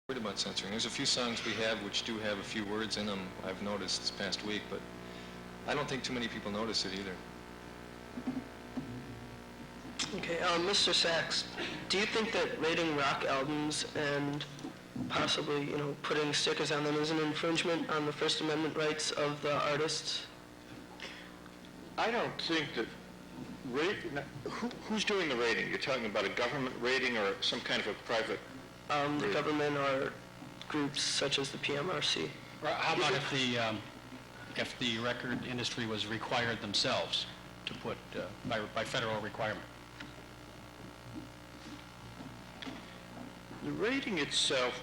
worried about censoring. There's a few songs we have which do have a few words in them, I've noticed this past week, but I don't think too many people notice it either. Okay, Mr. Sachs, do you think that rating rock albums and possibly, putting stickers on them is an infringement on the First Amendment rights of the artists? I don't think that who's doing the rating? You're talking about a government rating or some kind of a private The government or groups such as the PMRC. Or how about if the record industry was required themselves to put by federal requirement? The rating itself,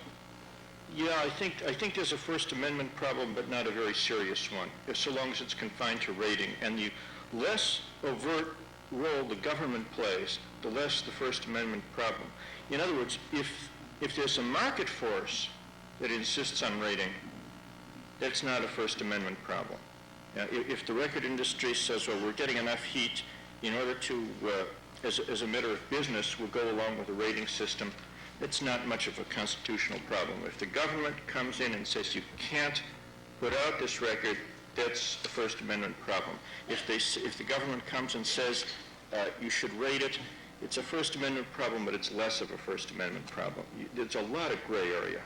yeah, I think there's a First Amendment problem, but not a very serious one, so long as it's confined to rating. And the less overt role the government plays, the less the First Amendment problem. In other words, if there's a market force that insists on rating, that's not a First Amendment problem. If the record industry says, well, we're getting enough heat in order to, as a matter of business, we'll go along with the rating system, it's not much of a constitutional problem. If the government comes in and says you can't put out this record, that's a First Amendment problem. If the government comes and says you should rate it, it's a First Amendment problem, but it's less of a First Amendment problem. There's a lot of gray area.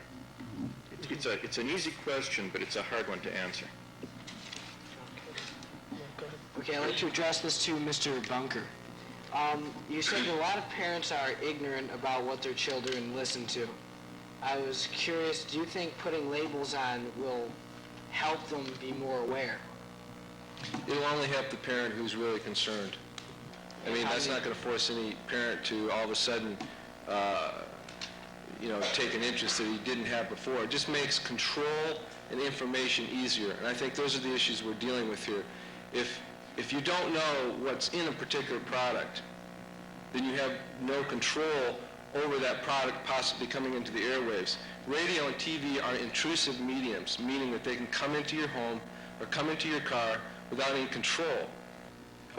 It's an easy question, but it's a hard one to answer. Okay, I'd like to address this to Mr. Bunker. You said that a lot of parents are ignorant about what their children listen to. I was curious, do you think putting labels on will help them be more aware? It'll only help the parent who's really concerned. I mean, that's not going to force any parent to all of a sudden, take an interest that he didn't have before. It just makes control and information easier. And I think those are the issues we're dealing with here. If you don't know what's in a particular product, then you have no control over that product possibly coming into the airwaves. Radio and TV are intrusive mediums, meaning that they can come into your home or come into your car without any control.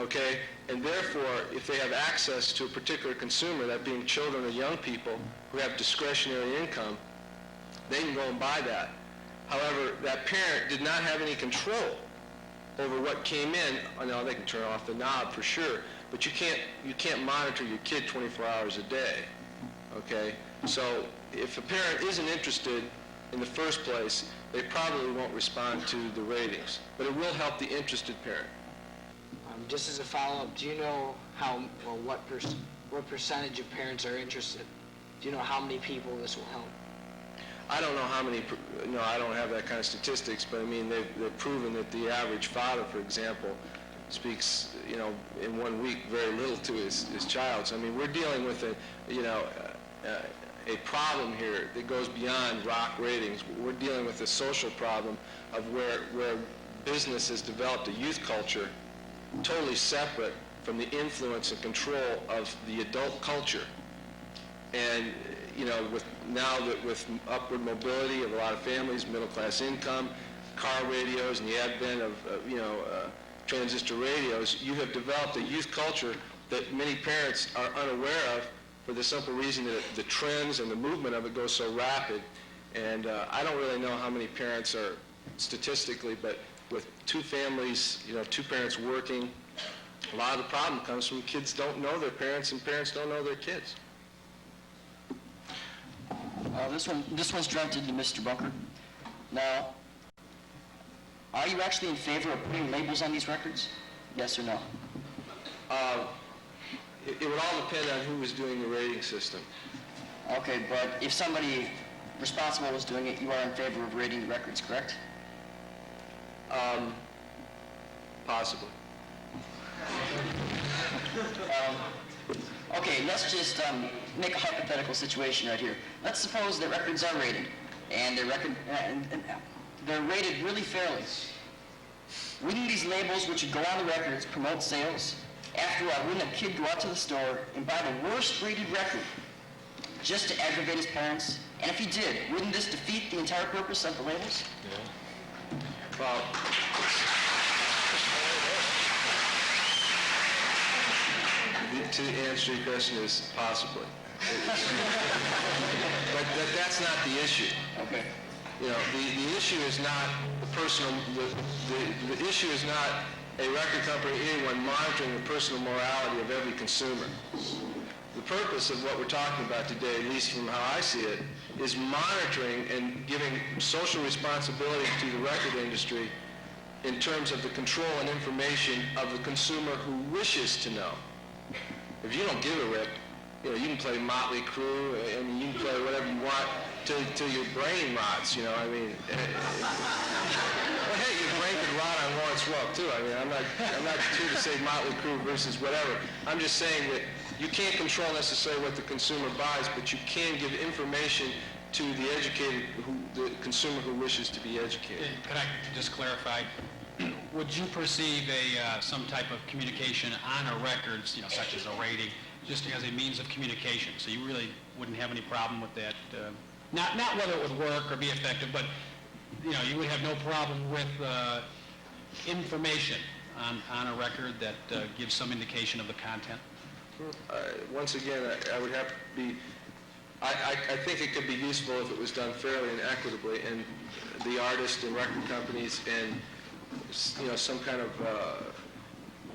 Okay? And therefore, if they have access to a particular consumer, that being children or young people who have discretionary income, they can go and buy that. However, that parent did not have any control over what came in. Now they can turn off the knob for sure, but you can't monitor your kid 24 hours a day. Okay? So if a parent isn't interested in the first place, they probably won't respond to the ratings. But it will help the interested parent. Just as a follow-up, do you know what percentage of parents are interested? Do you know how many people this will help? I don't know how many, I don't have that kind of statistics, but I mean, they've proven that the average father, for example, speaks, in 1 week very little to his child. So I mean, we're dealing with a problem here that goes beyond rock ratings. We're dealing with a social problem of where business has developed a youth culture totally separate from the influence and control of the adult culture. And with upward mobility of a lot of families, middle-class income, car radios, and the advent of transistor radios, you have developed a youth culture that many parents are unaware of for the simple reason that the trends and the movement of it goes so rapid. And I don't really know how many parents are statistically, but with two families, two parents working, a lot of the problem comes from kids don't know their parents and parents don't know their kids. This one's directed to Mr. Bunker. Now, are you actually in favor of putting labels on these records? Yes or no? It would all depend on who was doing the rating system. Okay, but if somebody responsible was doing it, you are in favor of rating the records, correct? Possibly. Okay, let's just make a hypothetical situation right here. Let's suppose that records are rated, and they're rated really fairly. Wouldn't these labels, which would go on the records, promote sales? After all, wouldn't a kid go out to the store and buy the worst rated record just to aggravate his parents? And if he did, wouldn't this defeat the entire purpose of the labels? Yeah. Well, to answer your question is possibly. But that's not the issue. Okay. You know, the issue is not the personal, the issue is not a record company or anyone monitoring the personal morality of every consumer. The purpose of what we're talking about today, at least from how I see it, is monitoring and giving social responsibility to the record industry in terms of the control and information of the consumer who wishes to know. If you don't give a rip, you know, you can play Motley Crue and you can play whatever you want till your brain rots, you know, I mean. Well, hey, your brain could rot on Lawrence Welk too. I mean, I'm not here to say Motley Crue versus whatever. I'm just saying that you can't control necessarily what the consumer buys, but you can give information to the educated, the consumer who wishes to be educated. Could I just clarify? Would you perceive some type of communication on a records, you know, such as a rating, just as a means of communication? So you really wouldn't have any problem with that? Not whether it would work or be effective, but you know, you would have no problem with information on a record that gives some indication of the content? Once again, I would have to be, I think it could be useful if it was done fairly and equitably, and the artists and record companies and, you know, some kind of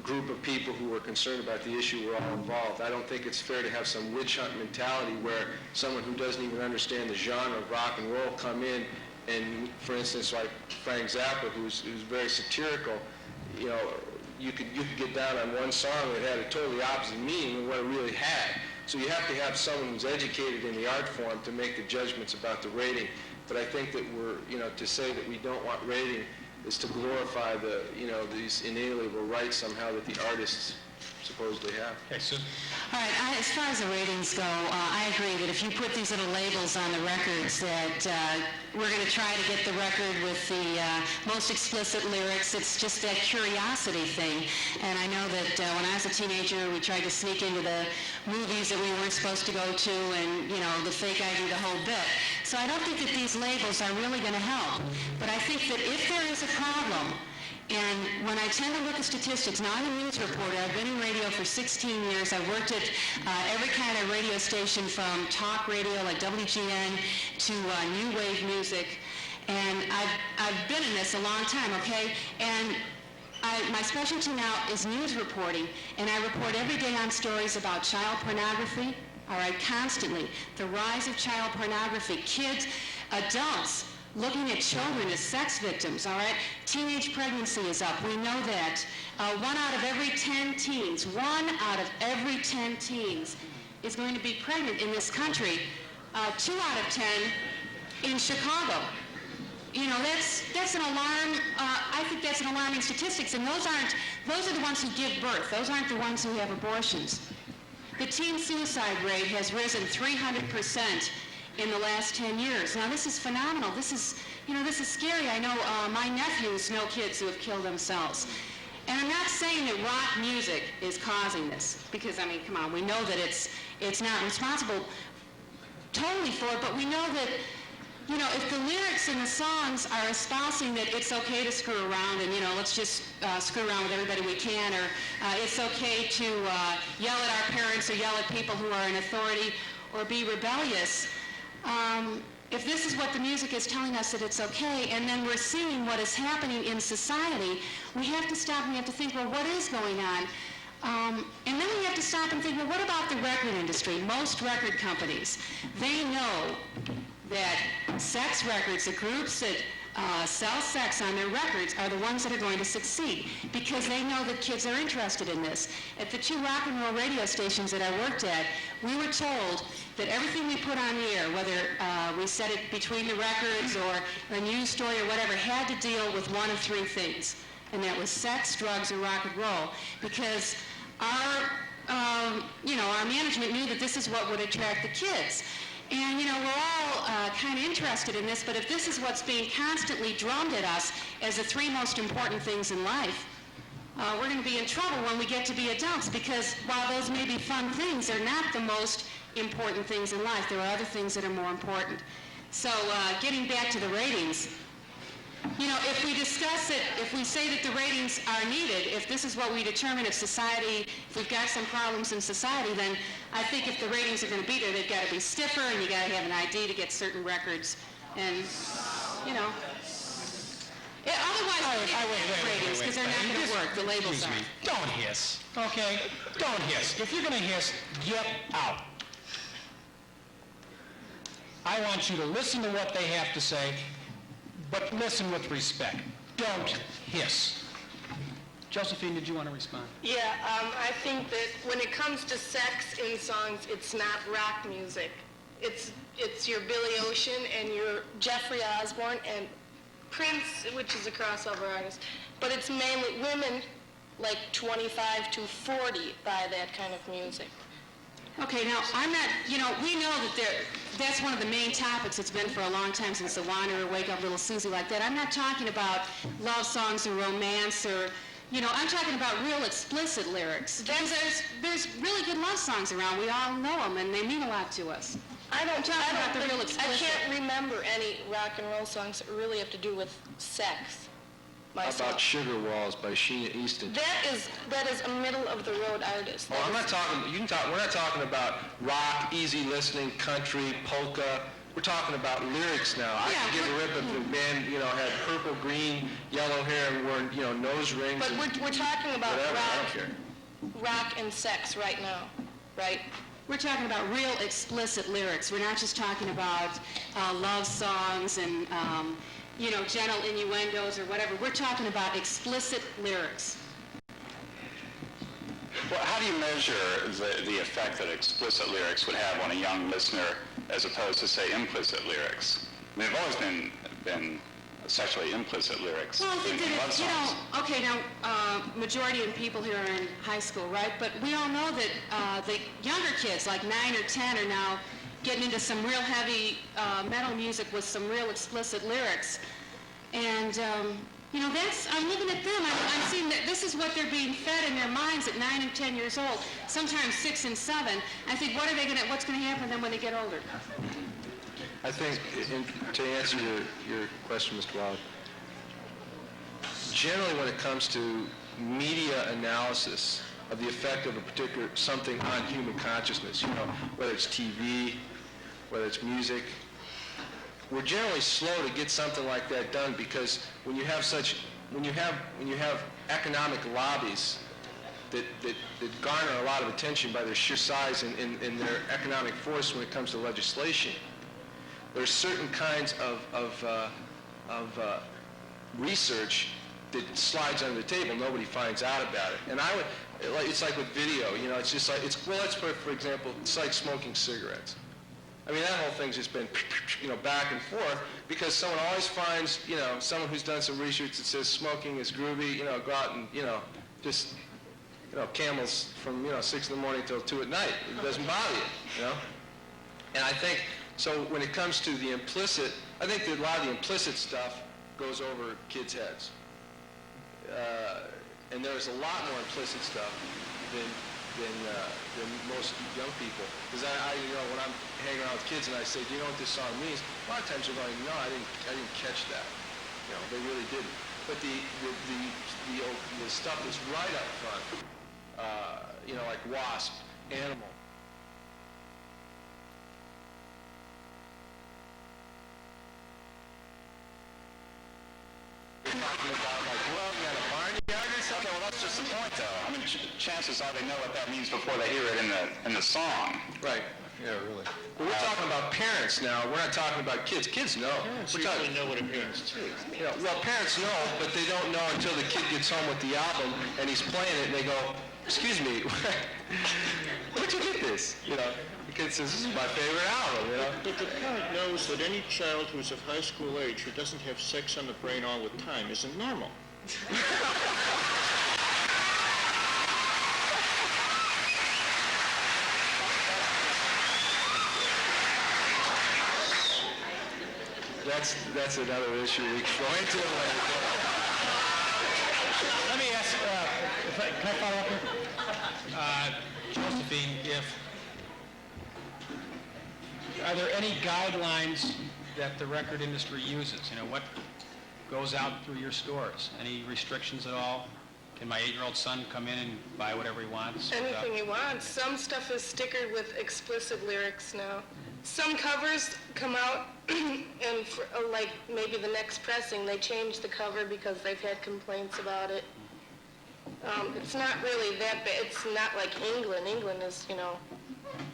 group of people who are concerned about the issue were all involved. I don't think it's fair to have some witch hunt mentality where someone who doesn't even understand the genre of rock and roll come in and, for instance, like Frank Zappa, who's very satirical, you know, you could get down on one song that had a totally opposite meaning than what it really had. So you have to have someone who's educated in the art form to make the judgments about the rating. But I think that we're, you know, to say that we don't want rating is to glorify the, you know, these inalienable rights somehow that the artists supposedly have. Okay, so All right, as far as the ratings go, I agree that if you put these little labels on the records that we're going to try to get the record with the most explicit lyrics, it's just that curiosity thing. And I know that when I was a teenager, we tried to sneak into the movies that we weren't supposed to go to and, you know, the fake ID, the whole bit. So I don't think that these labels are really going to help. But I think that if there is a problem, and when I tend to look at statistics, now I'm a news reporter, I've been in radio for 16 years, I've worked at every kind of radio station from talk radio like WGN to new wave music, and I've been in this a long time, okay? And my specialty now is news reporting, and I report every day on stories about child pornography, all right, constantly. The rise of child pornography, kids, adults, looking at children as sex victims, all right? Teenage pregnancy is up. We know that. 1 out of every 10 teens, 1 out of every 10 teens is going to be pregnant in this country. 2 out of 10 in Chicago. You know, that's an alarm. I think that's an alarming statistics, and those are the ones who give birth. Those aren't the ones who have abortions. The teen suicide rate has risen 300% in the last 10 years. Now, this is phenomenal. This is scary. I know my nephews know kids who have killed themselves. And I'm not saying that rock music is causing this, because, I mean, come on, we know that it's not responsible totally for it, but we know that, you know, if the lyrics in the songs are espousing that it's okay to screw around and, you know, let's just screw around with everybody we can, or it's okay to yell at our parents or yell at people who are in authority or be rebellious, if this is what the music is telling us that it's okay, and then we're seeing what is happening in society, we have to stop and we have to think, well, what is going on? And then we have to stop and think, well, what about the record industry? Most record companies, they know that sex records, the groups that sell sex on their records are the ones that are going to succeed, because they know that kids are interested in this. At the 2 rock and roll radio stations that I worked at, we were told that everything we put on the air, whether we said it between the records or a news story or whatever, had to deal with one of 3 things, and that was sex, drugs, or rock and roll, because our management knew that this is what would attract the kids. And, you know, we're all kind of interested in this, but if this is what's being constantly drummed at us as the 3 most important things in life, we're going to be in trouble when we get to be adults, because while those may be fun things, they're not the most important things in life. There are other things that are more important. So getting back to the ratings, You know, if we discuss it, if we say that the ratings are needed, if this is what we determine if we've got some problems in society, then I think if the ratings are going to be there, they've got to be stiffer, and you got to have an ID to get certain records, and, you know. Otherwise, ratings, because they're not going to work, the labels Excuse me, aren't. don't hiss, okay? Don't hiss. If you're going to hiss, get out. I want you to listen to what they have to say, but listen with respect. Don't hiss. Josephine, did you want to respond? Yeah, I think that when it comes to sex in songs, it's not rock music. It's your Billy Ocean and your Jeffrey Osborne and Prince, which is a crossover artist. But it's mainly women like 25 to 40 buy that kind of music. Okay, now, I'm not, you know, we know that that's one of the main topics. It's been for a long time, since the Wanderer, Wake Up Little Susie, like that. I'm not talking about love songs or romance or, you know, I'm talking about real explicit lyrics. There's really good love songs around. We all know them, and they mean a lot to us. I can't remember any rock and roll songs that really have to do with sex. How about Sugar Walls by Sheena Easton? That is a middle-of-the-road artist. Oh, I'm not talking, we're not talking about rock, easy listening, country, polka. We're talking about lyrics now. I can give a rip if the band, you know, had purple, green, yellow hair and wore, you know, nose rings. But we're talking about whatever, I don't care. rock and sex right now, right? We're talking about real explicit lyrics. We're not just talking about love songs and, you know, gentle innuendos or whatever. We're talking about explicit lyrics. Well, how do you measure the effect that explicit lyrics would have on a young listener as opposed to, say, implicit lyrics? I mean, they've always been sexually implicit lyrics. Well, I think in that, love you know, songs. okay, now, majority of people here are in high school, right? But we all know that the younger kids, like 9 or 10, are now getting into some real heavy metal music with some real explicit lyrics. And, you know, I'm looking at them, I'm seeing that this is what they're being fed in their minds at 9 and 10 years old, sometimes 6 and 7. I think, what's going to happen to them when they get older? I think, to answer your question, Mr. Wallace, generally when it comes to media analysis of the effect of a particular something on human consciousness, you know, whether it's TV, whether it's music, we're generally slow to get something like that done, because when you have economic lobbies that garner a lot of attention by their sheer size and their economic force when it comes to legislation, there's certain kinds of research that slides under the table. Nobody finds out about it. And it's like with video, you know, it's just like, well, let's put, for example, it's like smoking cigarettes. I mean, that whole thing's just been, you know, back and forth, because someone always finds, you know, someone who's done some research that says smoking is groovy, you know, go out and, you know, just, you know, Camels from, you know, 6 in the morning till 2 at night. It doesn't bother you, you know? And I think, so when it comes to the implicit, I think that a lot of the implicit stuff goes over kids' heads. And there's a lot more implicit stuff than most young people. Because you know, when I'm hanging around with kids and I say, do you know what this song means? A lot of times they're going, no, I didn't catch that. You know, they really didn't. But the stuff that's right up front, you know, like Wasp, Animal. Talking about, like, well, you got a barnyard or something? Okay, well, that's just the point, though. I mean, chances are they know what that means before they hear it in the song. Right. Yeah, really. But we're talking about parents now. We're not talking about kids. Kids know. Parents usually know what it means, too. You know, well, parents know, but they don't know until the kid gets home with the album and he's playing it and they go, excuse me, where'd you get this? You know, the kid says, this is my favorite album, you know. But the parent knows that any child who's of high school age who doesn't have sex on the brain all the time isn't normal. That's another issue we can go into later. Let me ask, can I follow up here? Josephine, are there any guidelines that the record industry uses? You know, goes out through your stores? Any restrictions at all? Can my 8-year-old son come in and buy whatever he wants? Anything he wants. Some stuff is stickered with explicit lyrics now. Some covers come out and for, like maybe the next pressing, they change the cover because they've had complaints about it. It's not really that bad. It's not like England. England is, you know,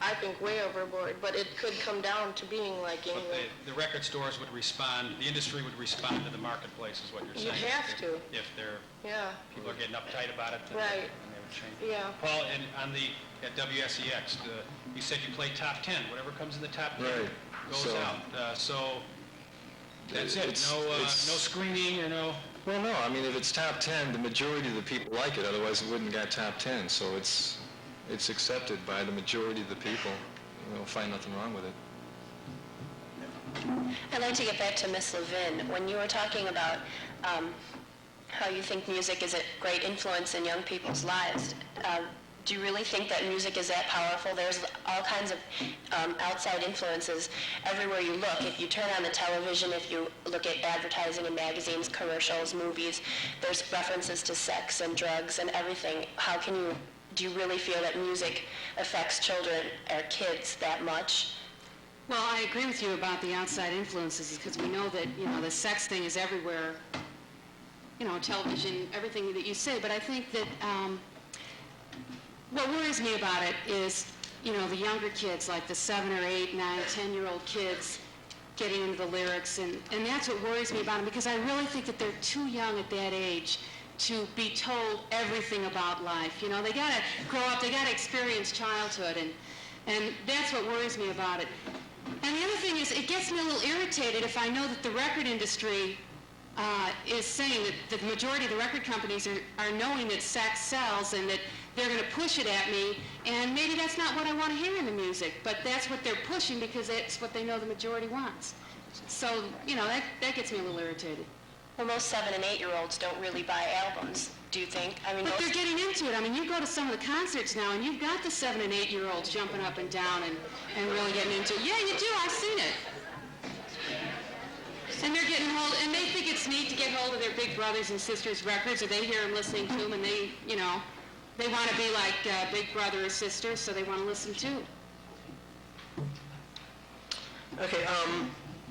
I think way overboard, but it could come down to being like But England. the record stores would respond, the industry would respond to the marketplace, is what you're You saying. have to. If they're, Yeah, people are getting uptight about it, then Right. they would change. yeah. Paul, and on the, at WSEX, you said you play top 10. Whatever comes in the top 10 Right. goes So- out. So that's it. It's- No, it's- no screening or no... Well, no, I mean, if it's top 10, the majority of the people like it, otherwise it wouldn't get top 10. So it's accepted by the majority of the people. They'll find nothing wrong with it. I'd like to get back to Miss Levin. When you were talking about how you think music is a great influence in young people's lives, do you really think that music is that powerful? There's all kinds of outside influences everywhere you look. If you turn on the television, if you look at advertising in magazines, commercials, movies, there's references to sex and drugs and everything. Do you really feel that music affects children or kids that much? Well, I agree with you about the outside influences because we know that, you know, the sex thing is everywhere, you know, television, everything that you say. But I think that what worries me about it is, you know, the younger kids, like the 7 or 8, 9, 10-year-old kids getting into the lyrics. And that's what worries me about them because I really think that they're too young at that age to be told everything about life. You know, they got to grow up, they got to experience childhood, and that's what worries me about it. And the other thing is, it gets me a little irritated if I know that the record industry is saying that the majority of the record companies are knowing that sex sells and that they're going to push it at me, and maybe that's not what I want to hear in the music, but that's what they're pushing because that's what they know the majority wants. So, you know, that gets me a little irritated. Well, most 7 and 8-year-olds don't really buy albums, do you think? I mean, But they're getting into it. I mean, you go to some of the concerts now, and you've got the 7 and 8-year-olds jumping up and down and really getting into it. Yeah, you do. I've seen it. And they're getting hold, and they think it's neat to get hold of their big brothers and sisters' records, or they hear them listening to them, and they, you know, they want to be like big brother or sister, so they want to listen too. Okay,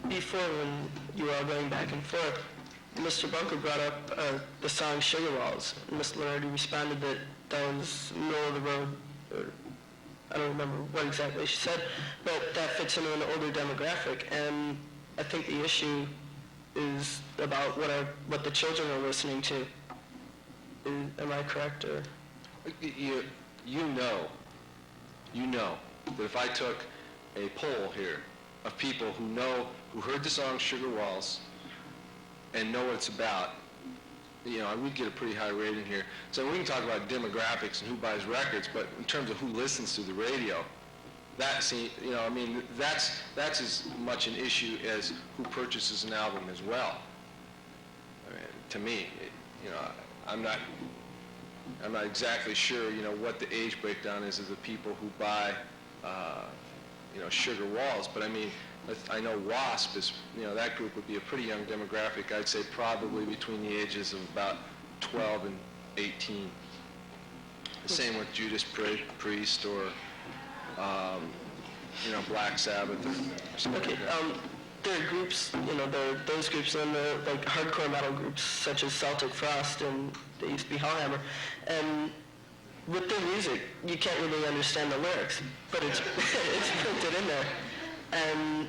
before when you were all going back and forth, Mr. Bunker brought up the song Sugar Walls. And Ms. Lenardi responded that that was middle of the road, or I don't remember what exactly she said, but that fits into an older demographic. And I think the issue is about what the children are listening to. Am I correct, or? You know that if I took a poll here of people who heard the song Sugar Walls and know what it's about, you know, I would get a pretty high rating here. So we can talk about demographics and who buys records, but in terms of who listens to the radio, that's, you know, I mean, that's as much an issue as who purchases an album as well. I mean, to me, you know, I'm not exactly sure, you know, what the age breakdown is of the people who buy, you know, Sugar Walls, but I mean, I know WASP is, you know, that group would be a pretty young demographic. I'd say probably between the ages of about 12 and 18. The same with Judas Priest or, you know, Black Sabbath or something Okay, like that. there are groups, you know, there are those groups and the like hardcore metal groups such as Celtic Frost and they used to be Hellhammer. And with their music, you can't really understand the lyrics, but it's it's printed in there. And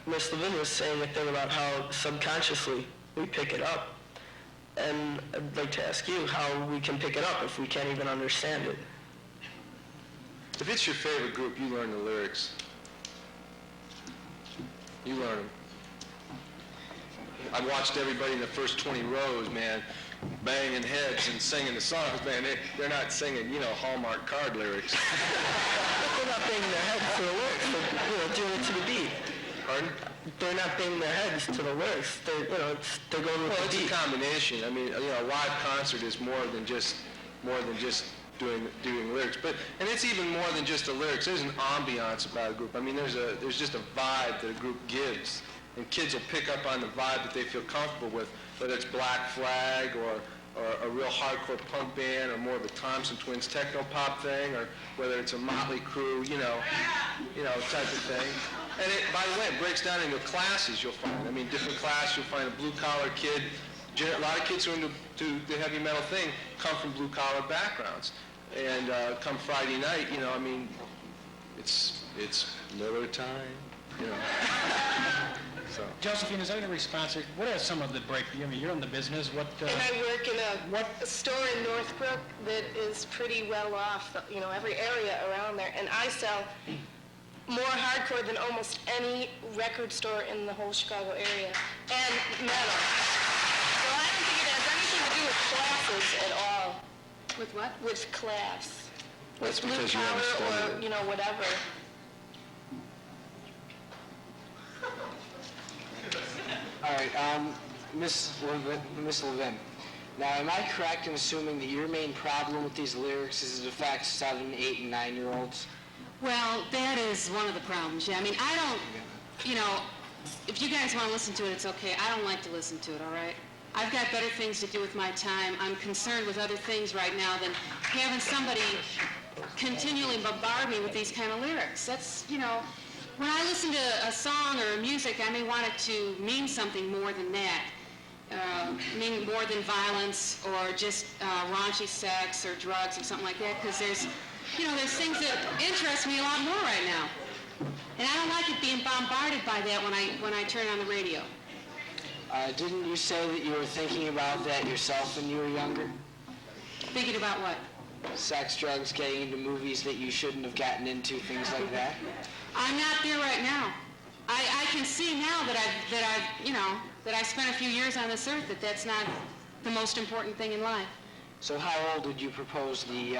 Ms. Levin was saying a thing about how subconsciously we pick it up. And I'd like to ask you how we can pick it up if we can't even understand it. If it's your favorite group, you learn the lyrics. You learn them. I've watched everybody in the first 20 rows, man, banging heads and singing the songs, man. They're not singing, you know, Hallmark card lyrics. They're not banging their heads to the lyrics, they're, you know, doing it to the beat. Pardon? They're not banging their heads to the lyrics. They're, you know, they're going with Well, the it's a beat. combination. I mean, you know, a live concert is more than just doing lyrics, and it's even more than just the lyrics. There's an ambiance about a group. I mean, there's just a vibe that a group gives, and kids will pick up on the vibe that they feel comfortable with, whether it's Black Flag or a real hardcore punk band or more of a Thompson Twins techno-pop thing, or whether it's a Motley Crue, type of thing. And by the way, it breaks down into classes you'll find. I mean, different classes, you'll find a blue-collar kid. A lot of kids who are into the heavy metal thing come from blue-collar backgrounds. And come Friday night, it's Miller time, So. Josephine, is that a response? What are some of the break? You're in the business. What? And I work in a store in Northbrook that is pretty well off, every area around there. And I sell more hardcore than almost any record store in the whole Chicago area, and metal. So I don't think it has anything to do with classes at all. With what? With class. That's With blue because you haven't collar studied or, it. Whatever. All right, Miss Levin. Now, am I correct in assuming that your main problem with these lyrics is it affects 7, 8, and 9-year-olds? Well, that is one of the problems, yeah. I mean, I don't, if you guys want to listen to it, it's okay. I don't like to listen to it, all right? I've got better things to do with my time. I'm concerned with other things right now than having somebody continually bombard me with these kind of lyrics. That's, when I listen to a song or music, I may want it to mean something more than that. Mean more than violence or just raunchy sex or drugs or something like that, because there's things that interest me a lot more right now. And I don't like it being bombarded by that when I turn on the radio. Didn't you say that you were thinking about that yourself when you were younger? Thinking about what? Sex, drugs, getting into movies that you shouldn't have gotten into, things like that? I'm not there right now. I can see now that I spent a few years on this earth that that's not the most important thing in life. So how old would you propose the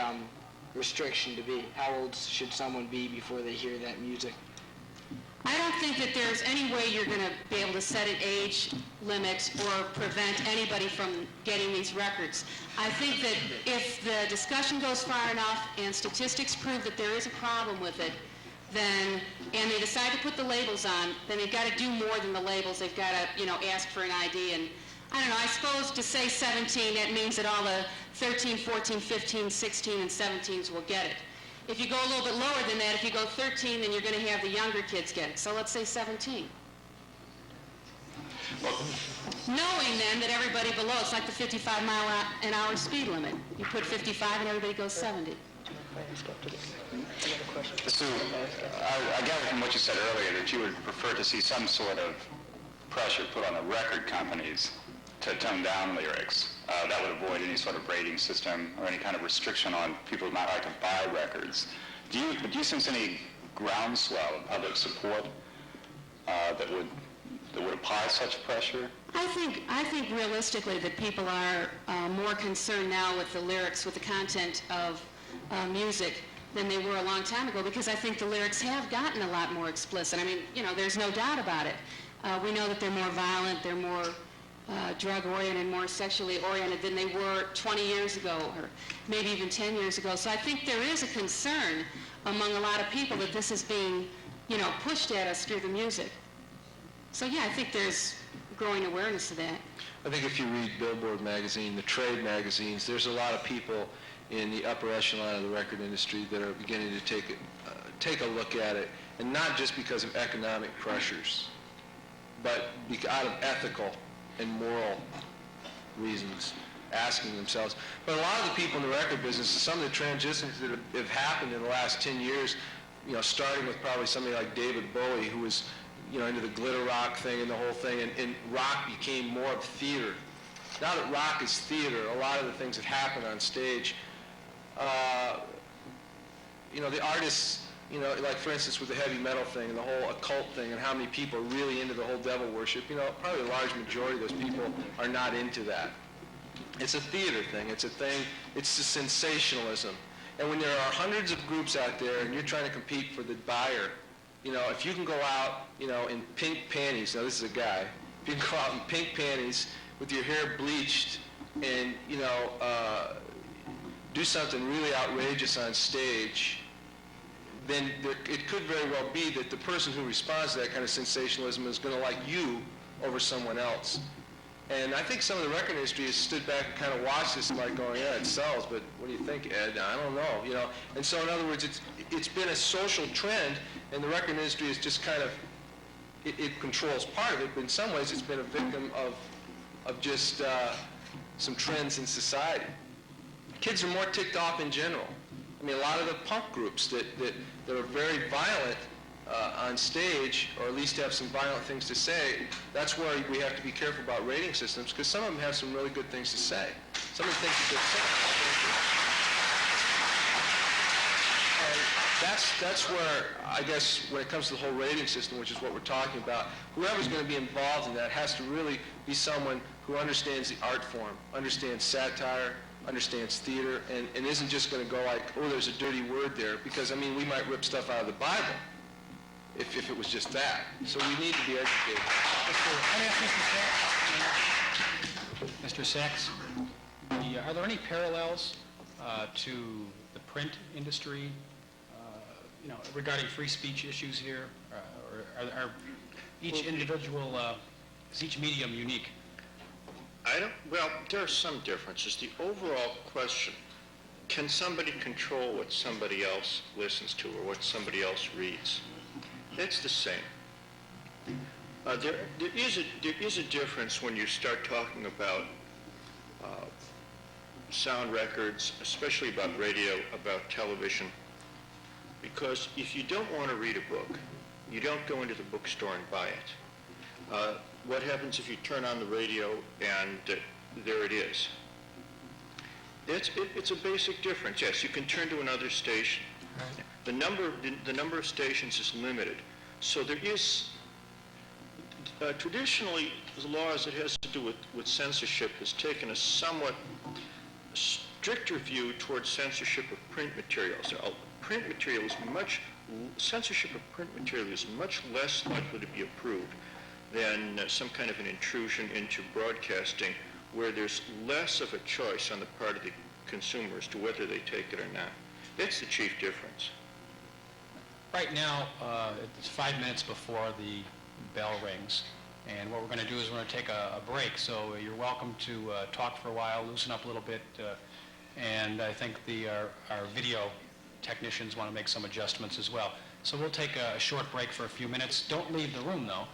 restriction to be? How old should someone be before they hear that music? I don't think that there's any way you're going to be able to set an age limit or prevent anybody from getting these records. I think that if the discussion goes far enough and statistics prove that there is a problem with it, and they decide to put the labels on, then they've got to do more than the labels. They've got to, ask for an ID. And I don't know, I suppose to say 17, that means that all the 13, 14, 15, 16, and 17s will get it. If you go a little bit lower than that, if you go 13, then you're going to have the younger kids get it. So let's say 17. Knowing then that everybody below, it's like the 55-mile-an-hour speed limit. You put 55 and everybody goes 70. So I gather from what you said earlier that you would prefer to see some sort of pressure put on the record companies to tone down lyrics. That would avoid any sort of rating system or any kind of restriction on people who might like to buy records. Do you sense any groundswell of public support that would apply such pressure? I think realistically that people are more concerned now with the lyrics, with the content of music than they were a long time ago, because I think the lyrics have gotten a lot more explicit. I mean, there's no doubt about it. We know that they're more violent, they're more drug-oriented, more sexually oriented than they were 20 years ago or maybe even 10 years ago. So I think there is a concern among a lot of people that this is being, pushed at us through the music. So yeah, I think there's growing awareness of that. I think if you read Billboard magazine, the trade magazines, there's a lot of people in the upper echelon of the record industry that are beginning to take a look at it, and not just because of economic pressures, but out of ethical and moral reasons, asking themselves. But a lot of the people in the record business, some of the transitions that have happened in the last 10 years, starting with probably somebody like David Bowie, who was into the glitter rock thing and the whole thing, and rock became more of theater. Now that rock is theater, a lot of the things that happen on stage, the artists, like for instance with the heavy metal thing and the whole occult thing and how many people are really into the whole devil worship, probably a large majority of those people are not into that. It's a theater thing. It's a thing. It's the sensationalism. And when there are hundreds of groups out there and you're trying to compete for the buyer, if you can go out, in pink panties, now this is a guy, if you can go out in pink panties with your hair bleached and, do something really outrageous on stage, then it could very well be that the person who responds to that kind of sensationalism is going to like you over someone else. And I think some of the record industry has stood back and kind of watched this and like going, yeah, it sells, but what do you think, Ed? I don't know, you know. And so in other words, it's been a social trend, and the record industry is just kind of, it controls part of it, but in some ways it's been a victim of just some trends in society. Kids are more ticked off in general. I mean, a lot of the punk groups that are very violent on stage, or at least have some violent things to say, that's where we have to be careful about rating systems, because some of them have some really good things to say. Some of the things that they're saying. And that's where, I guess, when it comes to the whole rating system, which is what we're talking about, whoever's going to be involved in that has to really be someone who understands the art form, understands satire, understands theater, and isn't just going to go like, oh, there's a dirty word there, because, I mean, we might rip stuff out of the Bible if it was just that. So we need to be educated. Let me ask Mr. Sachs, are there any parallels to the print industry, regarding free speech issues here? Or are each individual, is each medium unique? Well, there are some differences. The overall question, can somebody control what somebody else listens to or what somebody else reads? That's the same. There is a difference when you start talking about sound records, especially about radio, about television, because if you don't want to read a book, you don't go into the bookstore and buy it. What happens if you turn on the radio and there it is? It's a basic difference. Yes, you can turn to another station. Right. The number of stations is limited. So there is, traditionally, the laws that has to do with censorship has taken a somewhat stricter view towards censorship of print materials. Censorship of print material is much less likely to be approved than some kind of an intrusion into broadcasting, where there's less of a choice on the part of the consumer as to whether they take it or not. That's the chief difference. Right now, it's 5 minutes before the bell rings, and what we're going to do is we're going to take a break, so you're welcome to talk for a while, loosen up a little bit, and I think our video technicians want to make some adjustments as well. So we'll take a short break for a few minutes. Don't leave the room, though.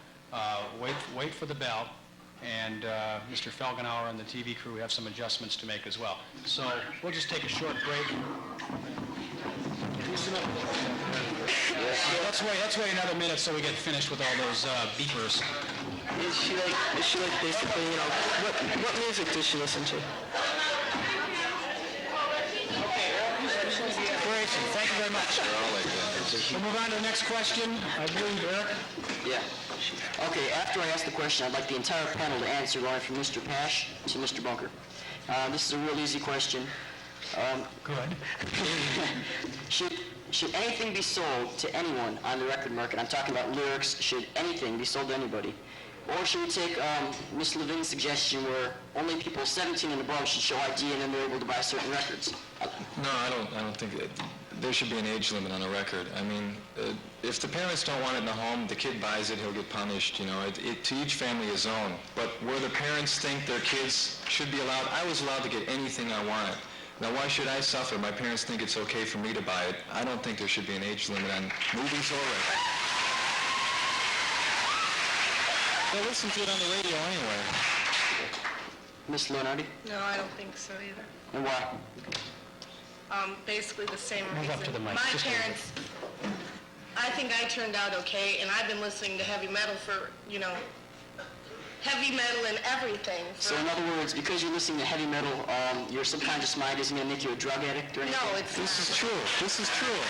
Wait for the bell, and Mr. Felgenauer and the TV crew have some adjustments to make as well. So we'll just take a short break. Let's wait another minute so we get finished with all those beepers. Is she like basically, what music does she listen to? Great, thank you very much. We'll move on to the next question. I believe Eric. Yeah. Okay, after I ask the question, I'd like the entire panel to answer, going from Mr. Pash to Mr. Bunker. This is a real easy question. Good. Should anything be sold to anyone on the record market? I'm talking about lyrics. Should anything be sold to anybody? Or should we take Ms. Levin's suggestion where only people 17 and above should show ID and then they're able to buy certain records? No, I don't think there should be an age limit on a record. I mean, if the parents don't want it in the home, the kid buys it, he'll get punished, to each family his own. But where the parents think their kids should be allowed, I was allowed to get anything I wanted. Now, why should I suffer? My parents think it's okay for me to buy it. I don't think there should be an age limit on movies or records. They listen to it on the radio anyway. Ms. Leonardi? No, I don't think so either. And why? Basically the same Move reason. up to the mic. My Just a little parents, I think I turned out okay, and I've been listening to heavy metal for, heavy metal and everything. So in other words, because you're listening to heavy metal, your subconscious mind isn't going to make you a drug addict or anything? No, it's This is true. This is true.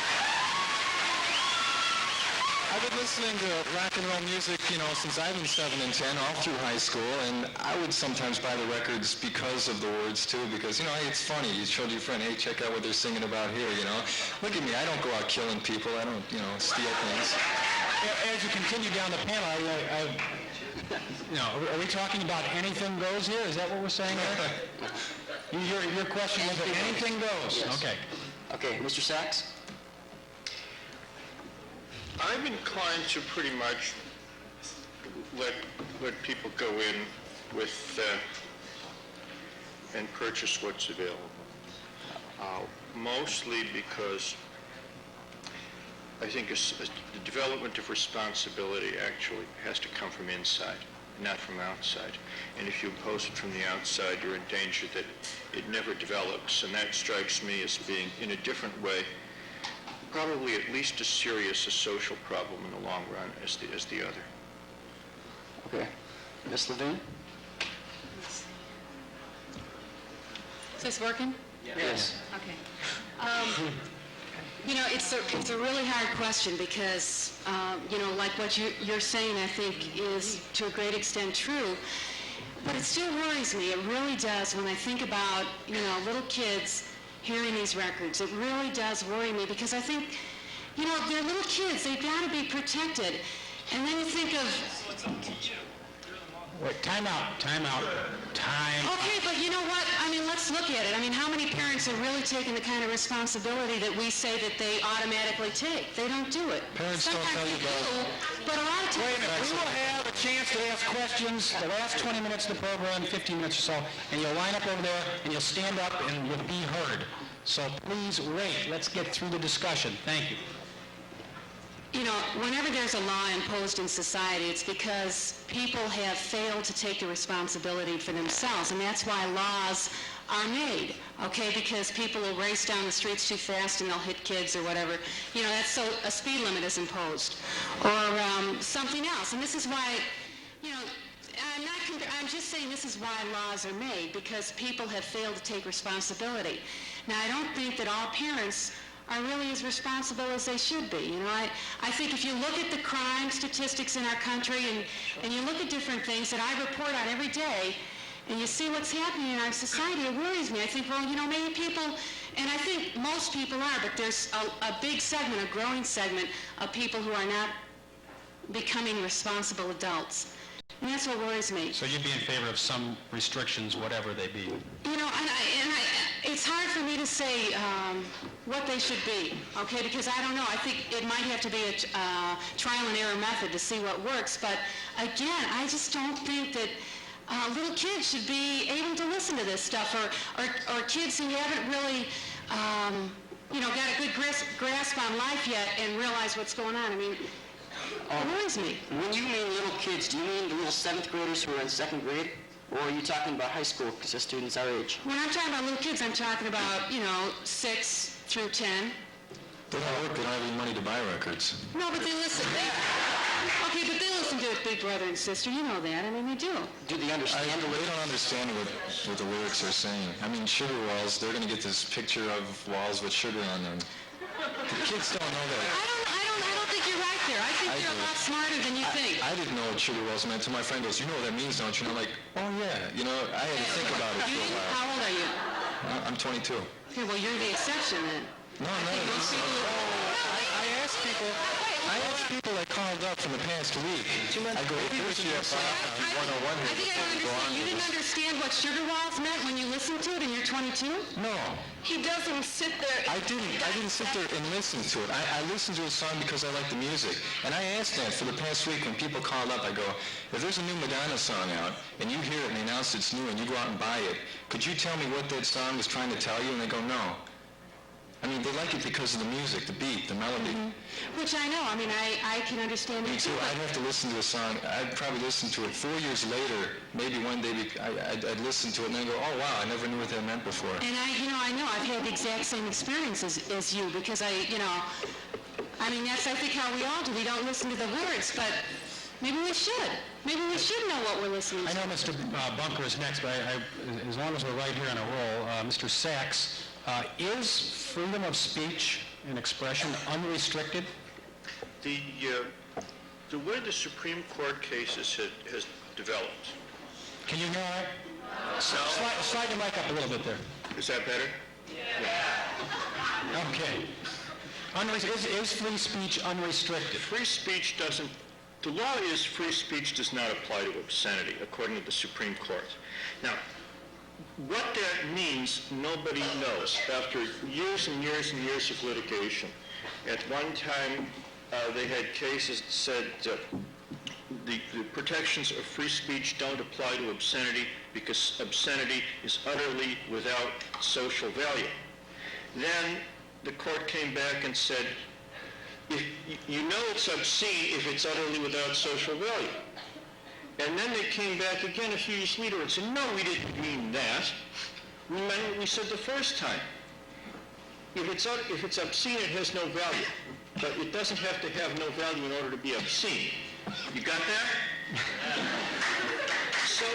I've been listening to rock and roll music, since I've been 7 and 10, all through high school, and I would sometimes buy the records because of the words, too, because, it's funny. You showed your friend, hey, check out what they're singing about here, Look at me, I don't go out killing people. I don't, steal things. As you continue down the panel, are we talking about anything goes here? Is that what we're saying here? Your question was that anything goes? Yes. Okay. Okay, Mr. Sachs? I'm inclined to pretty much let people go in with and purchase what's available. Mostly because I think the development of responsibility actually has to come from inside, not from outside. And if you impose it from the outside, you're in danger that it never develops. And that strikes me as being, in a different way, probably at least as serious a social problem in the long run as the other. Okay. Ms. Levine? Is this working? Yes. Okay. You know, it's a really hard question because, you know, like what you're saying, I think is to a great extent true. But it still worries me. It really does when I think about, you know, little kids hearing these records. It really does worry me because I think, you know, they're little kids. They've got to be protected. And then you think of... Wait, time out. Okay, but you know what? I mean, let's look at it. I mean, how many parents are really taking the kind of responsibility that we say that they automatically take? They don't do it. Parents don't Sometimes tell you they about... do, but a lot of times... Wait a minute, we will have a chance to ask questions the last 20 minutes of the program, 15 minutes or so, and you'll line up over there, and you'll stand up, and you'll be heard. So please wait. Let's get through the discussion. Thank you. You know, whenever there's a law imposed in society, it's because people have failed to take the responsibility for themselves, and that's why laws are made, okay? Because people will race down the streets too fast and they'll hit kids or whatever. You know, that's so a speed limit is imposed, or something else. And this is why, you know, I'm just saying this is why laws are made, because people have failed to take responsibility. Now, I don't think that all parents are really as responsible as they should be. You know, I think if you look at the crime statistics in our country and you look at different things that I report on every day, and you see what's happening in our society, it worries me. I think, well, you know, maybe people, and I think most people are, but there's a big segment, a growing segment of people who are not becoming responsible adults. And that's what worries me. So you'd be in favor of some restrictions, whatever they be? You know, it's hard for me to say what they should be, okay, because I don't know. I think it might have to be a trial and error method to see what works. But again, I just don't think that little kids should be able to listen to this stuff, or kids who haven't really, you know, got a good grasp on life yet and realize what's going on. I mean, it worries me. When you mean little kids, do you mean the little 7th graders who are in 2nd grade? Or are you talking about high school, because they're students our age? When I'm talking about little kids, I'm talking about, you know, 6 through 10. They don't work, they don't have any money to buy records. No, but they listen. Okay, but they listen to it, Big Brother and Sister. You know that. I mean, they do. Do they understand? They don't understand what the lyrics are saying. I mean, sugar walls, they're going to get this picture of walls with sugar on them. The kids don't know that. I don't think you're right there. I think you're a lot smarter than you think. I didn't know what sugar walls meant until my friend goes, you know what that means, don't you? And I'm like, oh yeah. You know, I had to think about it for a while. How old are you? I'm 22. Okay, well, you're the exception then. No, I'm not. I asked people that called up from the past week. I go, if there's a on 101 I think I understand. You didn't understand what sugar walls meant when you listened to it and you're 22? No. He doesn't sit there. I didn't sit there and listen to it. I listened to a song because I like the music. And I asked that for the past week when people called up. I go, if there's a new Madonna song out and you hear it and they announce it's new and you go out and buy it, could you tell me what that song was trying to tell you? And they go, no. I mean, they like it because of the music, the beat, the melody. Mm-hmm. Which I know. I mean, I can understand it Me too. I'd have to listen to a song. I'd probably listen to it 4 years later. Maybe one day I'd listen to it and then go, oh wow, I never knew what that meant before. And I know I've had the exact same experience as you, because I mean, that's I think how we all do. We don't listen to the words, but maybe we should. Maybe we should know what we're listening to. I know Mr. Bunker is next, but as long as we're right here on a roll, Mr. Sachs, is freedom of speech and expression unrestricted? The way the Supreme Court cases has developed. Can you hear all right? Slide the mic up a little bit there. Is that better? Yeah. Okay. Is free speech unrestricted? Free speech doesn't, the law is free speech does not apply to obscenity, according to the Supreme Court. Now, what that means, nobody knows. After years and years and years of litigation, at one time, they had cases that said the protections of free speech don't apply to obscenity because obscenity is utterly without social value. Then the court came back and said, if you know it's obscene if it's utterly without social value. And then they came back again a few years later and said, no, we didn't mean that. We meant what we said the first time. If it's obscene, it has no value. But it doesn't have to have no value in order to be obscene. You got that? So,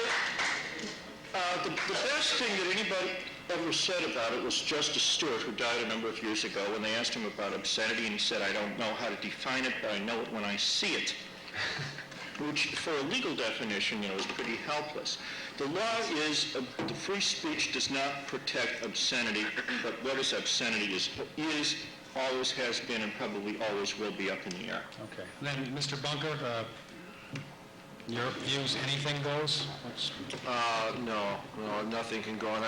the best thing that anybody ever said about it was Justice Stewart, who died a number of years ago, when they asked him about obscenity, and he said, I don't know how to define it, but I know it when I see it. Which, for a legal definition, is pretty helpless. The law is, the free speech does not protect obscenity, but what is obscenity is, always has been, and probably always will be up in the air. Okay. And then, Mr. Bunker, your views, anything goes? No, nothing can go on.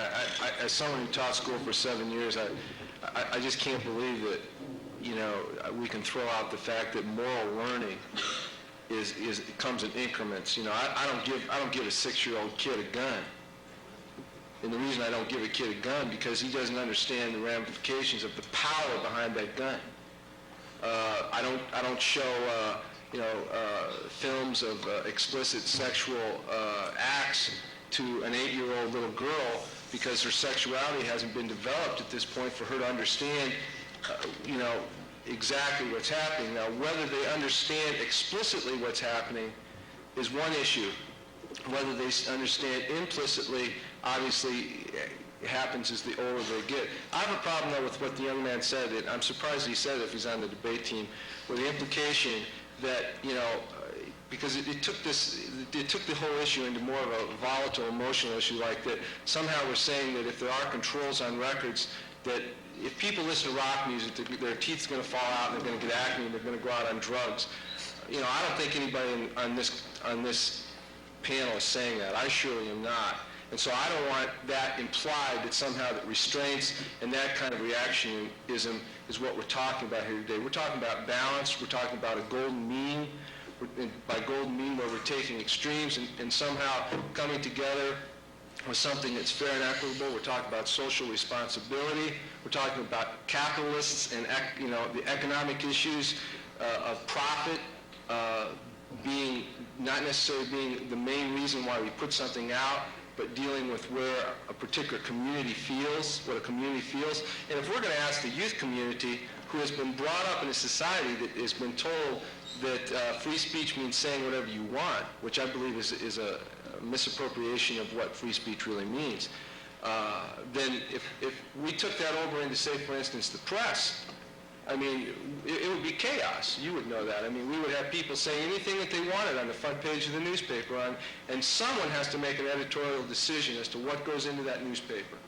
As someone who taught school for 7 years, I just can't believe that, we can throw out the fact that moral learning comes in increments. I don't give a 6-year-old kid a gun. And the reason I don't give a kid a gun because he doesn't understand the ramifications of the power behind that gun. I don't show films of explicit sexual acts to an 8-year-old little girl because her sexuality hasn't been developed at this point for her to understand, exactly what's happening. Now, whether they understand explicitly what's happening is one issue. Whether they understand implicitly, obviously, happens as the older they get. I have a problem, though, with what the young man said. I'm surprised he said it if he's on the debate team, with the implication that, because it took the whole issue into more of a volatile, emotional issue like that. Somehow we're saying that if there are controls on records, that if people listen to rock music, their teeth's going to fall out, and they're going to get acne, and they're going to go out on drugs. I don't think anybody on this panel is saying that. I surely am not. And so I don't want that implied that somehow that restraints and that kind of reactionism is what we're talking about here today. We're talking about balance. We're talking about a golden mean. By golden mean, where we're taking extremes and somehow coming together with something that's fair and equitable. We're talking about social responsibility. We're talking about capitalists and the economic issues of profit being not necessarily being the main reason why we put something out, but dealing with where a particular community feels, what a community feels. And if we're going to ask the youth community, who has been brought up in a society that has been told that free speech means saying whatever you want, which I believe is a misappropriation of what free speech really means, then if we took that over into, say, for instance, the press, I mean, it would be chaos. You would know that. I mean, we would have people saying anything that they wanted on the front page of the newspaper, and someone has to make an editorial decision as to what goes into that newspaper.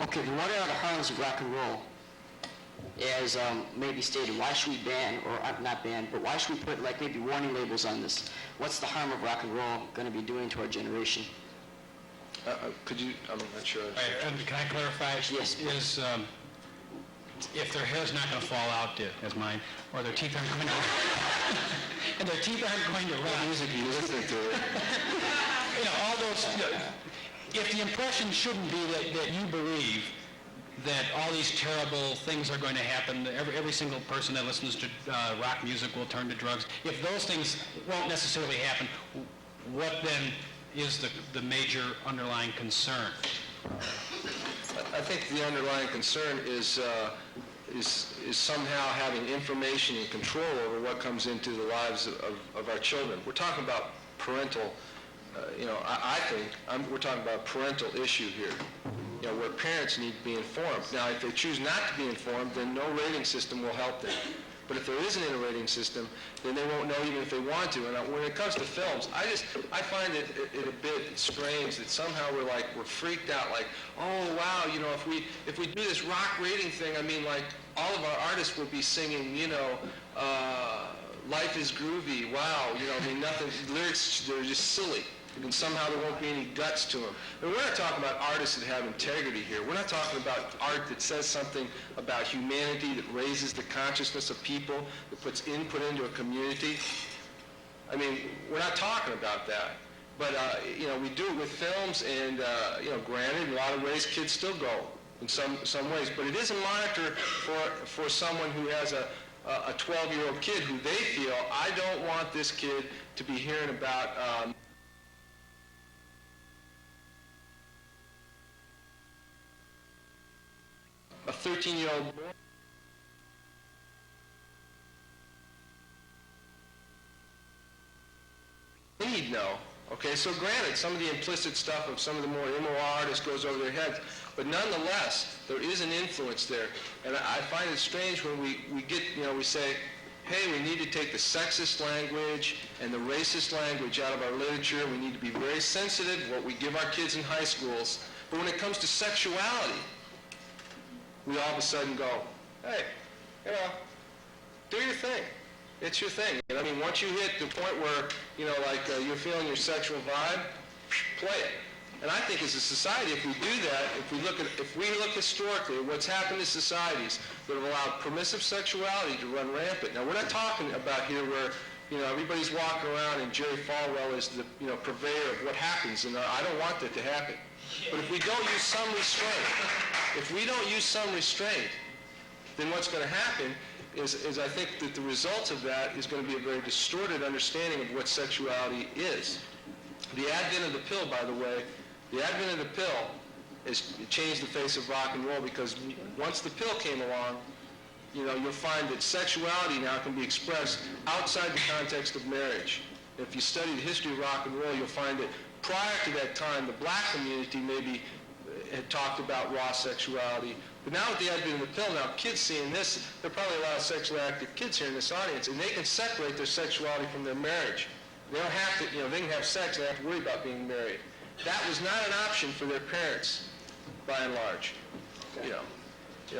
Okay, then what are the harms of rock and roll? As maybe stated, why should we ban, or not ban, but why should we put like maybe warning labels on this? What's the harm of rock and roll going to be doing to our generation? Could you, I'm not sure. And can I clarify? Yes. Is, if their hair's not going to fall out, as mine, or their teeth aren't going to, and their teeth aren't going to rot. Music you listen to it. All those, if the impression shouldn't be that you believe that all these terrible things are going to happen, every single person that listens to rock music will turn to drugs, if those things won't necessarily happen, what then is the major underlying concern? I think the underlying concern is somehow having information and control over what comes into the lives of our children. We're talking about parental, I think we're talking about a parental issue here, where parents need to be informed. Now, if they choose not to be informed, then no rating system will help them. But if there isn't a rating system, then they won't know even if they want to. And when it comes to films, I find it a bit strange that somehow we're freaked out, like, oh wow, if we do this rock rating thing, I mean, like all of our artists will be singing, Life is Groovy, wow, I mean nothing, lyrics, they're just silly. and somehow there won't be any guts to them. And we're not talking about artists that have integrity here. We're not talking about art that says something about humanity, that raises the consciousness of people, that puts input into a community. I mean, we're not talking about that. But, we do it with films, and, granted, in a lot of ways, kids still go in some ways. But it is a monitor for someone who has a 12-year-old kid who they feel, I don't want this kid to be hearing about a 13-year-old boy. Need know. Okay, so granted, some of the implicit stuff of some of the more immoral artists goes over their heads, but nonetheless, there is an influence there. And I find it strange when we get, we say, hey, we need to take the sexist language and the racist language out of our literature. We need to be very sensitive to what we give our kids in high schools. But when it comes to sexuality, we all of a sudden go, hey, do your thing. It's your thing. And I mean, once you hit the point where, you're feeling your sexual vibe, play it. And I think as a society, if we do that, if we look historically at what's happened to societies that have allowed permissive sexuality to run rampant. Now, we're not talking about here where, everybody's walking around and Jerry Falwell is the, purveyor of what happens, and I don't want that to happen. But if we don't use some restraint, then what's going to happen is I think that the result of that is going to be a very distorted understanding of what sexuality is. The advent of the pill, by the way, has changed the face of rock and roll, because once the pill came along, you'll find that sexuality now can be expressed outside the context of marriage. If you study the history of rock and roll, you'll find that prior to that time, the black community maybe had talked about raw sexuality. But now with the advent of the pill, now kids seeing this, there are probably a lot of sexually active kids here in this audience, and they can separate their sexuality from their marriage. They don't have to, they can have sex, they don't have to worry about being married. That was not an option for their parents, by and large.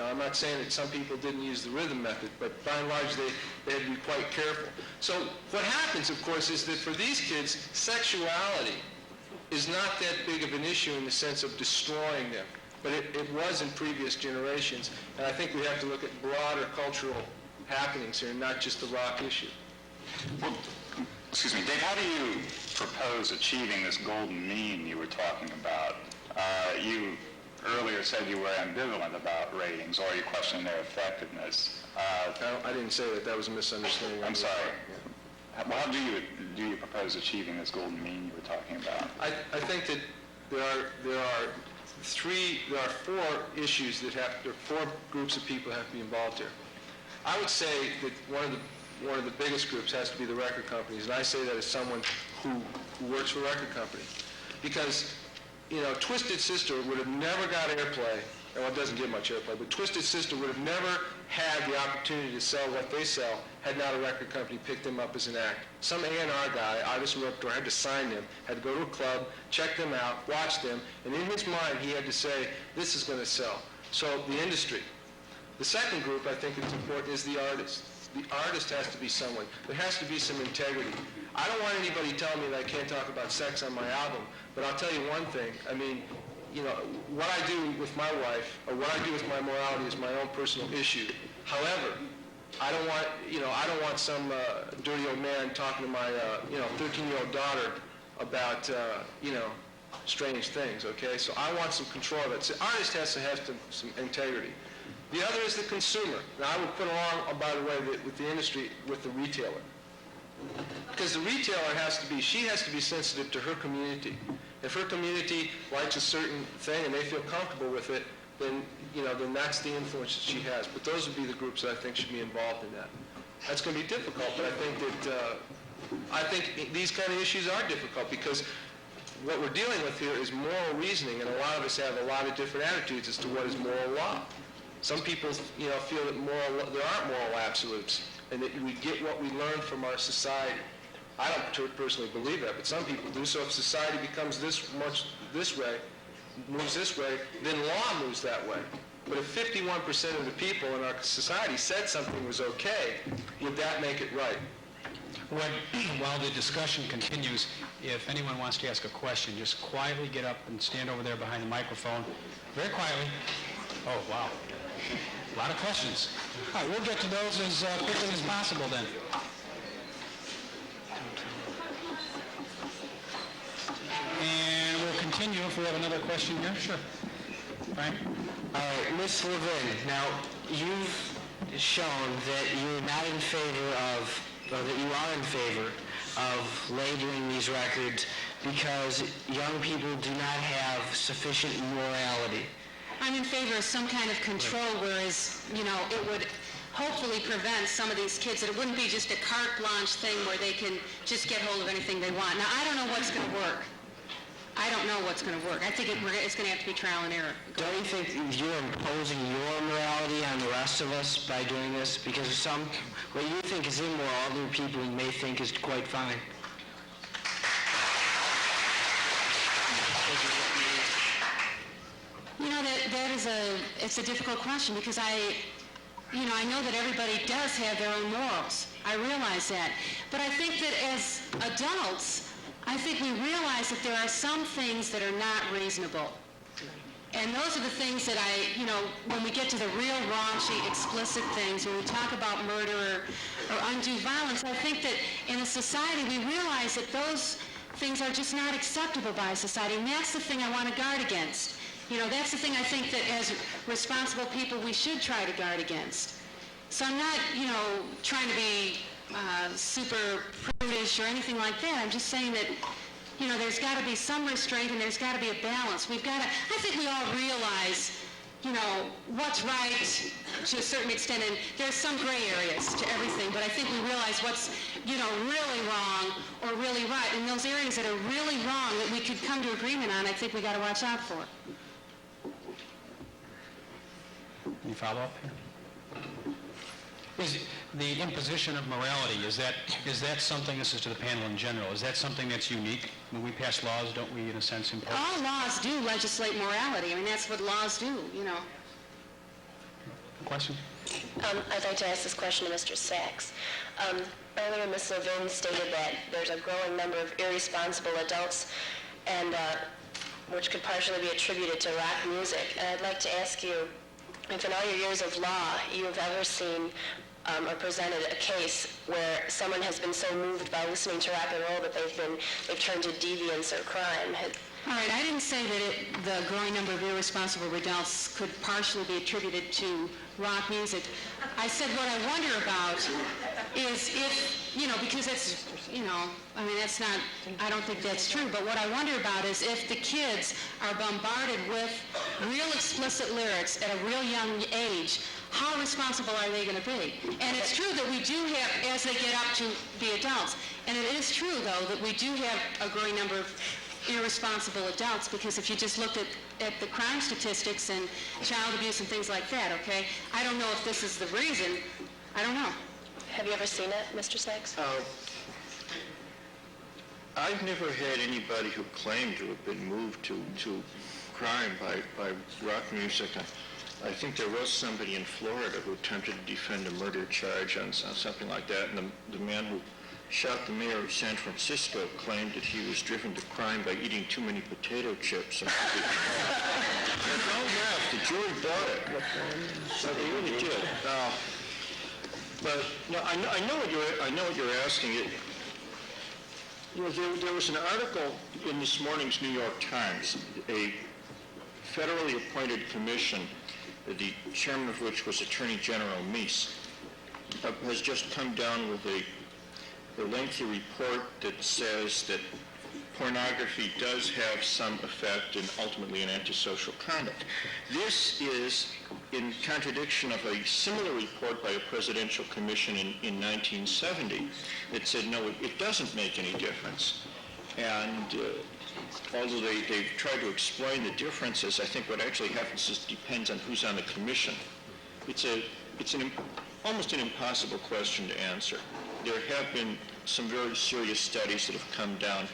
I'm not saying that some people didn't use the rhythm method, but by and large they had to be quite careful. So what happens, of course, is that for these kids, sexuality is not that big of an issue in the sense of destroying them. But it was in previous generations, and I think we have to look at broader cultural happenings here, not just the rock issue. Well, excuse me, Dave, how do you propose achieving this golden mean you were talking about? You earlier said you were ambivalent about ratings, or you questioned their effectiveness. I didn't say that. That was a misunderstanding. I'm sorry. Well, how do you propose achieving this golden mean you were talking about? I think that there are four issues there are four groups of people that have to be involved here. I would say that one of the biggest groups has to be the record companies, and I say that as someone who works for a record company. Because, Twisted Sister would have never got airplay, well, it doesn't get much airplay, but Twisted Sister would have never had the opportunity to sell what they sell had not a record company picked them up as an act. Some A&R guy, artist and repertoire, had to sign them, had to go to a club, check them out, watch them, and in his mind he had to say, this is going to sell. So the industry. The second group I think is important is the artist. The artist has to be someone. There has to be some integrity. I don't want anybody telling me that I can't talk about sex on my album, but I'll tell you one thing. I mean, what I do with my wife, or what I do with my morality is my own personal issue. However, I don't want some dirty old man talking to my 13-year-old daughter about strange things. Okay, so I want some control of it. So the artist has to have some integrity. The other is the consumer. Now I would put along, by the way, with the industry, with the retailer, because the retailer has to be sensitive to her community. If her community likes a certain thing and they feel comfortable with it, then that's the influence that she has. But those would be the groups that I think should be involved in that. That's going to be difficult, but I think these kind of issues are difficult, because what we're dealing with here is moral reasoning, and a lot of us have a lot of different attitudes as to what is moral law. Some people, feel that there aren't moral absolutes, and that we get what we learn from our society. I don't personally believe that, but some people do. So if society becomes moves this way, then law moves that way. But if 51% of the people in our society said something was okay, would that make it right? While the discussion continues, if anyone wants to ask a question, just quietly get up and stand over there behind the microphone, very quietly. Oh, wow. A lot of questions. All right, we'll get to those as quickly as possible then. And we'll continue if we have another question here. Sure. Frank? Ms. Levin, now you've shown that you're not in favor of, or that you are in favor of labeling these records because young people do not have sufficient morality. I'm in favor of some kind of control, whereas, you know, it would hopefully prevent some of these kids, that it wouldn't be just a carte blanche thing where they can just get hold of anything they want. Now, I don't know what's going to work. I don't know what's going to work. I think it's going to have to be trial and error. Don't you think you're imposing your morality on the rest of us by doing this? Because what you think is immoral, other people may think is quite fine. You know, it's a difficult question because I know that everybody does have their own morals. I realize that. But I think that as adults, I think we realize that there are some things that are not reasonable. And those are the things that when we get to the real raunchy, explicit things, when we talk about murder or undue violence, I think that in a society we realize that those things are just not acceptable by society. And that's the thing I want to guard against. You know, that's the thing I think that as responsible people we should try to guard against. So I'm not, trying to be super prudish or anything like that. I'm just saying that, there's got to be some restraint and there's got to be a balance. I think we all realize, what's right to a certain extent, and there's some gray areas to everything, but I think we realize what's, really wrong or really right. And those areas that are really wrong that we could come to agreement on, I think we got to watch out for. Any follow-up here? Is the imposition of morality, is that something, this is to the panel in general, is that something that's unique? When we pass laws, don't we, in a sense, impose? All laws do legislate morality. I mean, that's what laws do, Question? I'd like to ask this question to Mr. Sachs. Earlier, Ms. Levin stated that there's a growing number of irresponsible adults, and which could partially be attributed to rock music. And I'd like to ask you, if in all your years of law you have ever seen or presented a case where someone has been so moved by listening to rock and roll that they've turned to deviance or crime. All right, I didn't say that the growing number of irresponsible adults could partially be attributed to rock music. I said what I wonder about is if, because it's, that's not, I don't think that's true, but what I wonder about is if the kids are bombarded with real explicit lyrics at a real young age, how responsible are they going to be? And it's true that we do have, as they get up to be adults, and it is true, though, that we do have a growing number of irresponsible adults, because if you just looked at the crime statistics and child abuse and things like that, okay? I don't know if this is the reason. I don't know. Have you ever seen it, Mr. Sachs? I've never had anybody who claimed to have been moved to crime by rock music. I think there was somebody in Florida who attempted to defend a murder charge on something like that, and the man who shot the mayor of San Francisco claimed that he was driven to crime by eating too many potato chips. Don't laugh, the jury bought it. They really did. But no, I know what you're asking. There was an article in this morning's New York Times, a federally appointed commission, the chairman of which was Attorney General Meese, has just come down with a lengthy report that says that pornography does have some effect and ultimately an antisocial conduct. This is in contradiction of a similar report by a presidential commission in 1970 that said, no, it doesn't make any difference. And although they've tried to explain the differences, I think what actually happens is it depends on who's on the commission. It's almost an impossible question to answer. There have been some very serious studies that have come down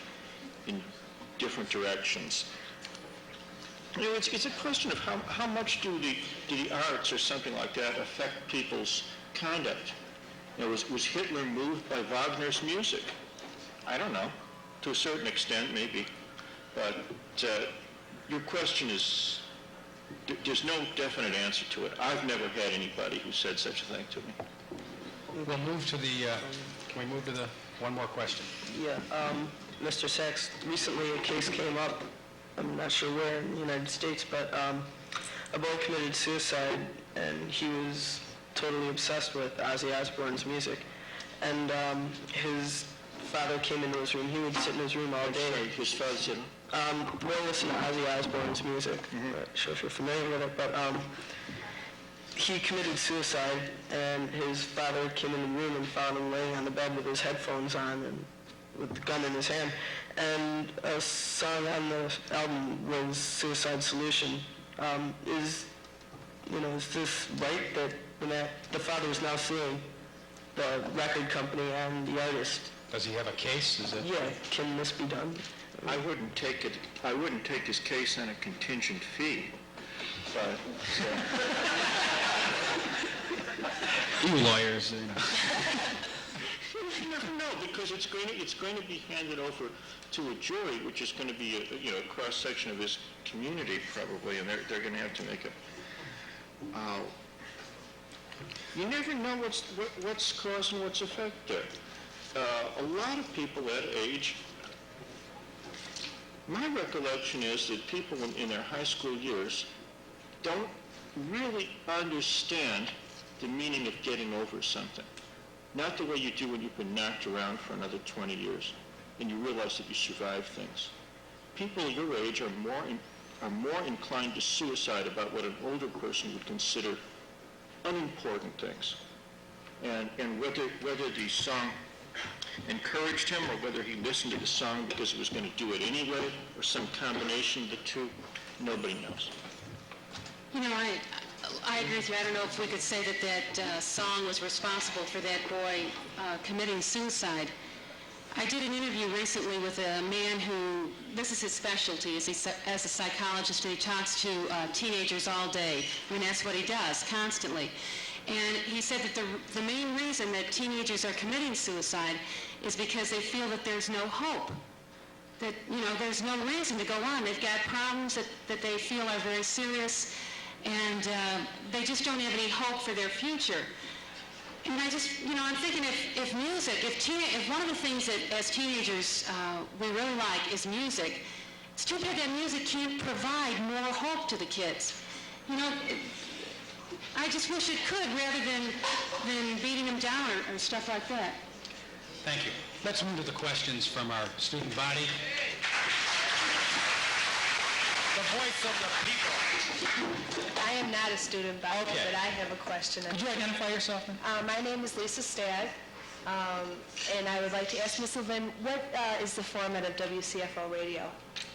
in different directions. It's a question of how much do the arts or something like that affect people's conduct. Was Hitler moved by Wagner's music? I don't know. To a certain extent, maybe. But your question is, there's no definite answer to it. I've never had anybody who said such a thing to me. We'll move to the, can we move to the, one more question? Yeah, Mr. Sachs, recently a case came up, I'm not sure where in the United States, but a boy committed suicide, and he was totally obsessed with Ozzy Osbourne's music. And his father came into his room. He would sit in his room all day. Sorry, his father said, We'll listen to Ozzy Osbourne's music. I'm not sure if you're familiar with it, but he committed suicide, and his father came in the room and found him laying on the bed with his headphones on and with the gun in his hand. And a song on the album was Suicide Solution. Is this right that the father is now suing the record company and the artist? Does he have a case? Is it? Yeah, can this be done? I wouldn't take his case on a contingent fee, but You lawyers, you never know, because it's going to be handed over to a jury, which is going to be a cross section of his community probably, and they're going to have to make a. You never know what's cause and what's effect there. A lot of people that age. My recollection is that people in their high school years don't really understand the meaning of getting over something. Not the way you do when you've been knocked around for another 20 years and you realize that you survived things. People your age are more inclined to suicide about what an older person would consider unimportant things. And whether the song encouraged him or whether he listened to the song because he was going to do it anyway or some combination of the two, nobody knows. I agree with you. I don't know if we could say that song was responsible for that boy committing suicide. I did an interview recently with a man who, this is his specialty, as a psychologist, and he talks to teenagers all day. I mean, that's what he does, constantly. And he said that the main reason that teenagers are committing suicide is because they feel that there's no hope, that, there's no reason to go on. They've got problems that they feel are very serious, and they just don't have any hope for their future. And I just, I'm thinking if music, if one of the things that as teenagers we really like is music, it's too bad that music can't provide more hope to the kids. I just wish it could, rather than beating them down or stuff like that. Thank you. Let's move to the questions from our student body. The voice of the people. I am not a student body, but I have a question. Could you identify yourself, then? My name is Lisa Stagg, and I would like to ask Ms. Levin, what is the format of WCFO radio?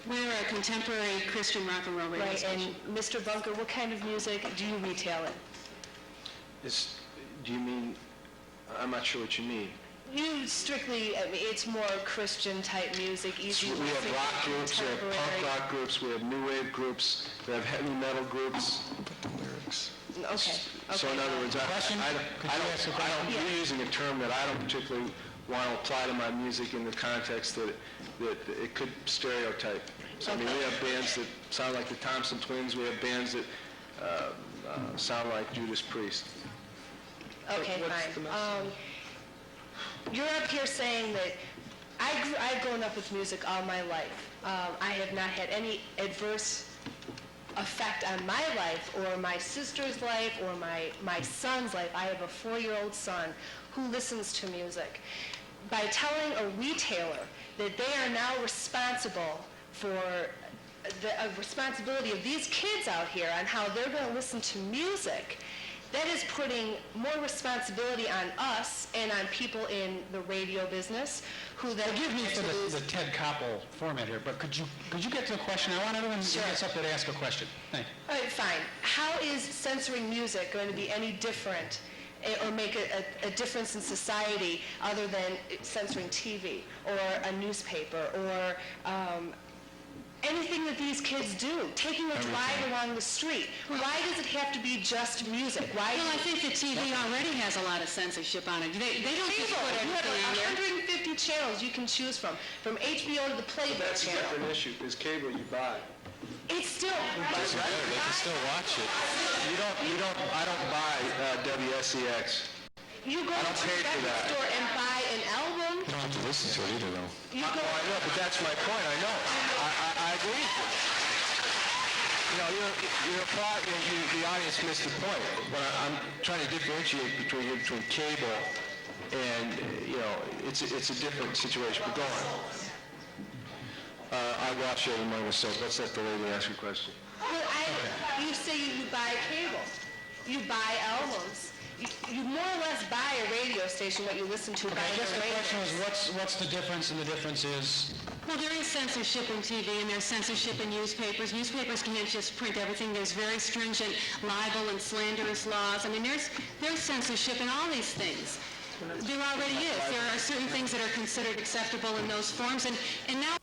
We're a contemporary Christian rock and roll radio station. And Mr. Bunker, what kind of music do you retail it? Do you mean, I'm not sure what you mean. You strictly, it's more Christian type music, easy We have rock groups, we have punk rock groups, we have new wave groups, we have heavy metal groups. Okay. So in other words, you're using a term that I don't particularly want to apply to my music in the context that it could stereotype. So I mean, we have bands that sound like the Thompson Twins, we have bands that sound like Judas Priest. Okay, fine. You're up here saying that I've grown up with music all my life. I have not had any adverse effect on my life or my sister's life or my son's life. I have a 4-year-old son who listens to music. By telling a retailer that they are now responsible for the responsibility of these kids out here on how they're going to listen to music, that is putting more responsibility on us and on people in the radio business who then... Forgive me for the Ted Koppel format here, but could you get to the question? I want everyone who gets up there to ask a question. Thank you. All right, fine. How is censoring music going to be any different or make a difference in society other than censoring TV or a newspaper or anything that these kids do, taking a drive along the street? Why does it have to be just music? Why? Well, I think the TV already has a lot of censorship on it. They don't just put You have everything on there. 150 channels you can choose from HBO to the Playboy That's a channel. different issue, because cable you buy. It's still... Doesn't matter, they can still watch it. I don't buy WSEX. You go to I don't the pay for record that. store and buy an album. You don't have to listen to it either, though. You go... I know, but that's my point, I know. I agree with you. You know, the audience missed the point. But I'm trying to differentiate between cable and, you know, it's a different situation. But go on. I watch it among myself. Let's let the lady ask her question. Well, you say you buy cable. You buy albums. You more or less buy a radio station, what you listen to by I guess the the radio. question is, what's the difference? And the difference is... Well, there is censorship in TV and there's censorship in newspapers. Newspapers can't just print everything. There's very stringent libel and slanderous laws. I mean, there's censorship in all these things. There already is. There are certain things that are considered acceptable in those forms, and now